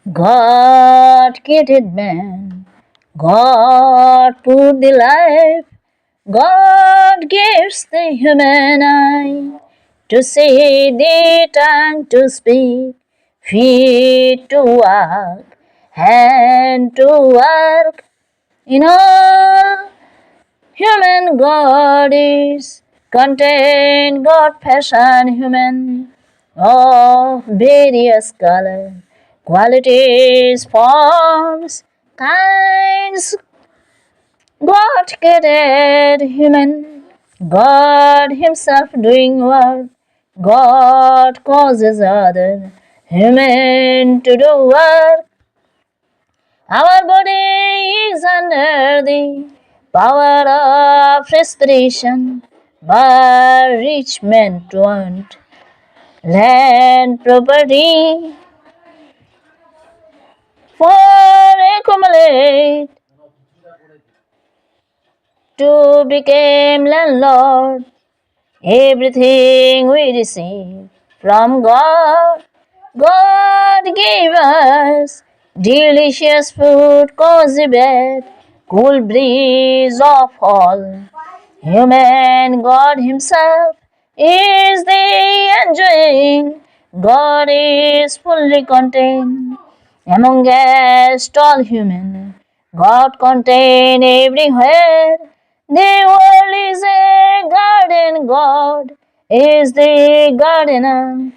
God created man. God put the life. God gives the human eye to see, the tongue to speak, feet to walk, hand to work. In all human God is contained, God fashioned human of various color, qualities, forms, kinds. God created human, God himself doing work. God causes other human to do work. Our body is under the power of respiration, but rich men want land property for accumulate to become landlord. Everything we receive from God, God gave us delicious food, cozy bed, cool breeze of all. Human God Himself is the enjoying. God is fully contained amongst all human. God contained everywhere. The world is a garden. God is the gardener.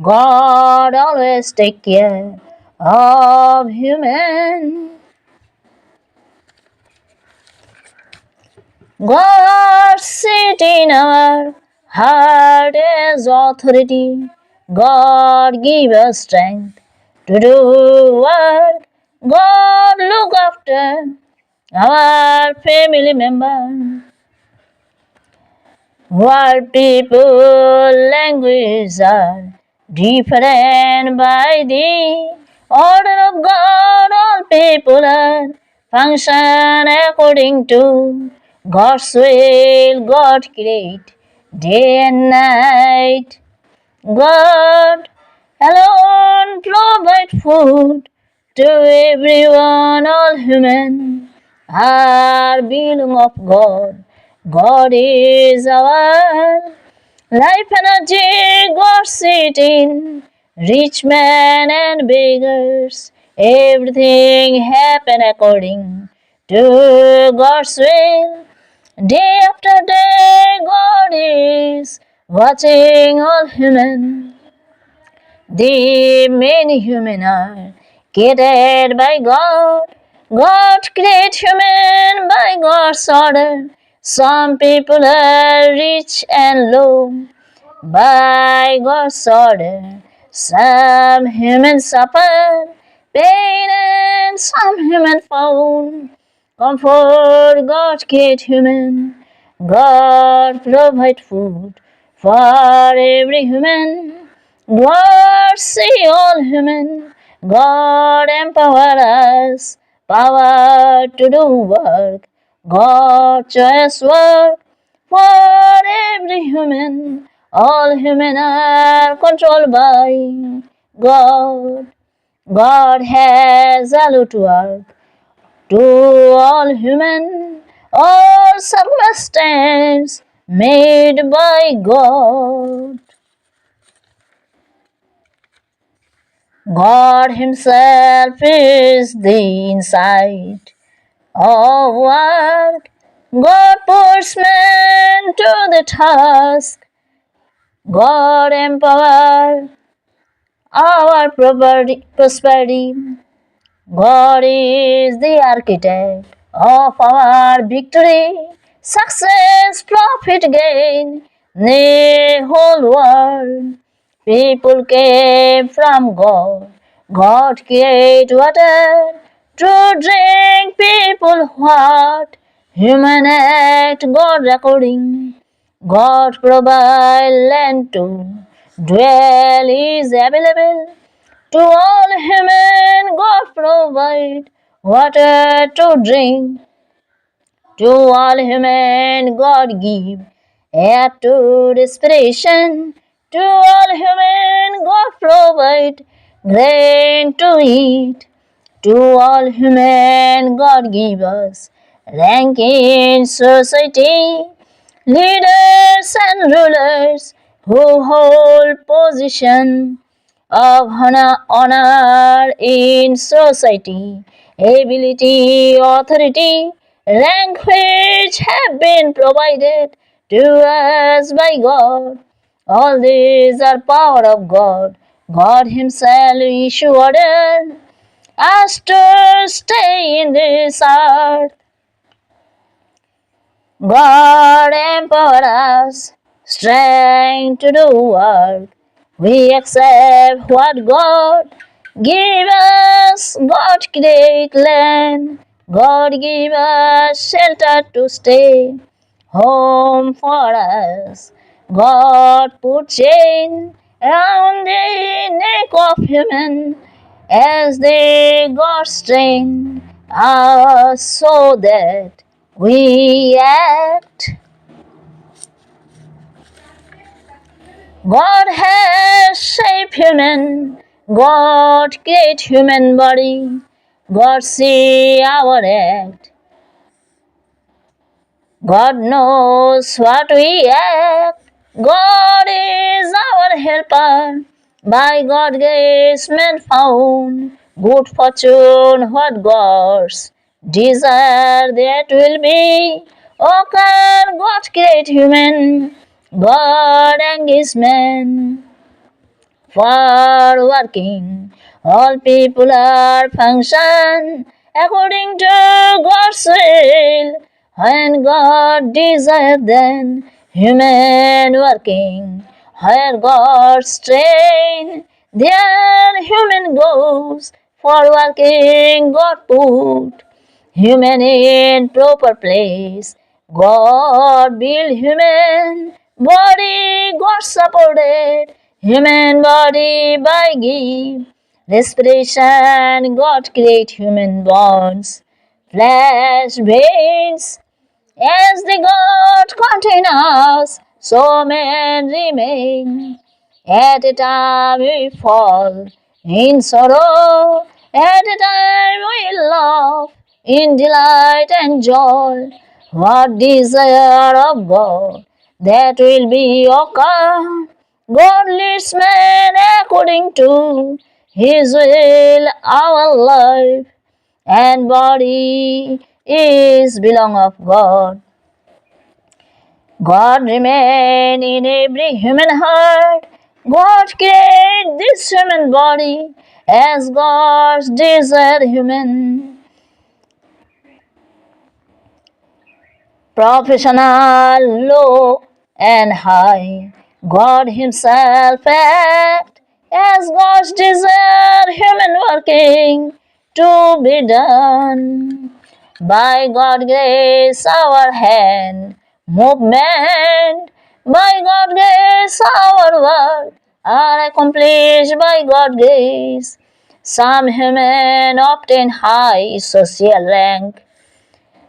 God always take care of human. God sit in our heart as authority. God give us strength to do work. God look after our family member. What people language are different by the order of God. All people are function according to God's will. God create day and night. God alone provide food to everyone. All human are belong of God. God is our life energy. God sitting rich men and beggars. Everything happen according to God's will. Day after day, God is watching all human. The many human are created by God. God creates human by God's order. Some people are rich and low by God's order. Some humans suffer pain and some human found comfort. God creates human. God provide food for every human. God see all human. God empower us. Power to do work. God choice work for every human. All human are controlled by God. God has allowed to work to all human, all circumstance made by God. God Himself is the insight of work. God puts man to the task. God empower our prosperity. God is the architect of our victory, success, profit, gain, the whole world. People came from God. God create water to drink. People what? Human act, God according. God provide land to dwell is available. To all human, God provide water to drink. To all human, God give air to respiration. To all human, God provide grain to eat. To all human God give us rank in society, leaders and rulers who hold position of honor in society, ability, authority, rank which have been provided to us by God. All these are power of God. God Himself issue order us to stay in this earth. God empower us, strength to do work. We accept what God give us. God create land. God give us shelter to stay. Home for us. God put chain around the neck of human as they got strained us so that we act. God has shaped human. God create human body. God see our act. God knows what we act. God is our helper. By God grace man found. Good fortune what God's desire that will be. Oh, can God create human? God and his man for working. All people are function according to God's will. When God desired then human working. Where God train, there human goes. For working God put human in proper place. God built human body, God supported human body by give. Respiration, God create human bonds. Flesh, veins, as the God contain us, so men remain. At a time we fall in sorrow, at a time we laugh in delight and joy. What desire of God that will be occur? God leads man according to His will. Our life and body is belong of God. God remain in every human heart. God create this human body as God's desire human. Professional, low and high. God Himself act as God's desire human working to be done. By God grace our hand movement, by God grace our work are accomplished by God grace. Some human obtain high social rank,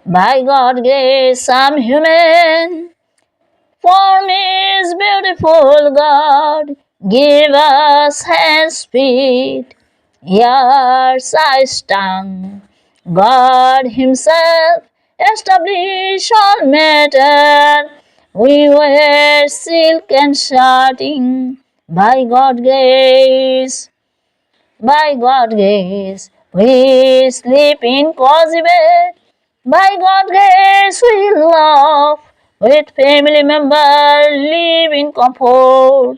by God grace some human form is beautiful. God give us hands, feet, ears, eyes, tongue. God Himself establish all matter. We wear silk and shirting by God grace. By God grace, we sleep in cozy bed. By God grace, we laugh with family members, live in comfort.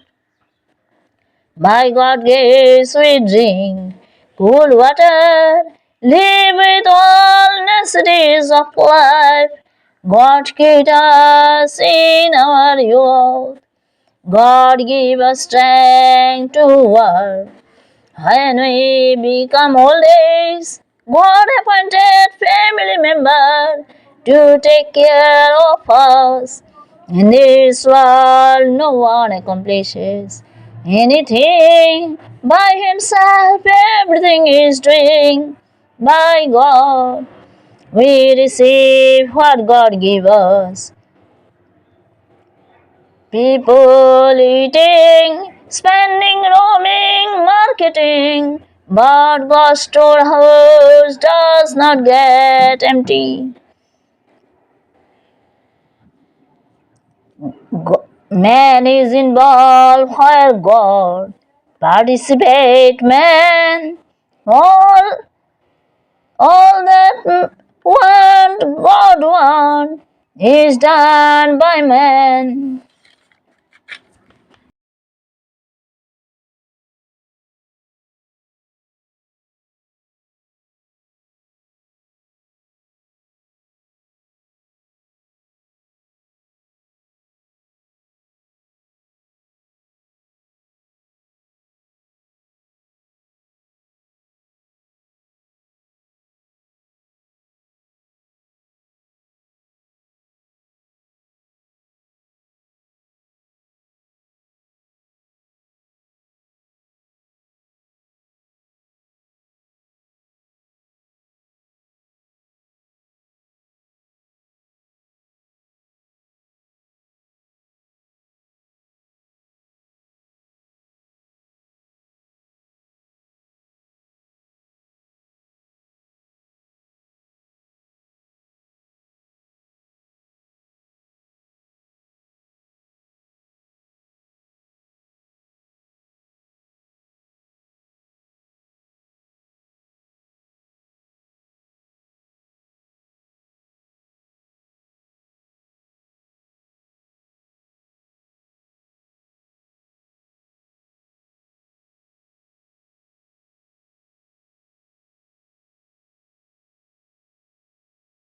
By God grace, we drink cool water, live with all necessities of life. God keep us in our youth. God give us strength to work. When we become old age, God appointed family member to take care of us. In this world, no one accomplishes anything by himself. Everything is doing by God. We receive what God give us. People eating spending, roaming, marketing, but God's storehouse does not get empty. Man is involved where God participate. Man, all that God want is done by man.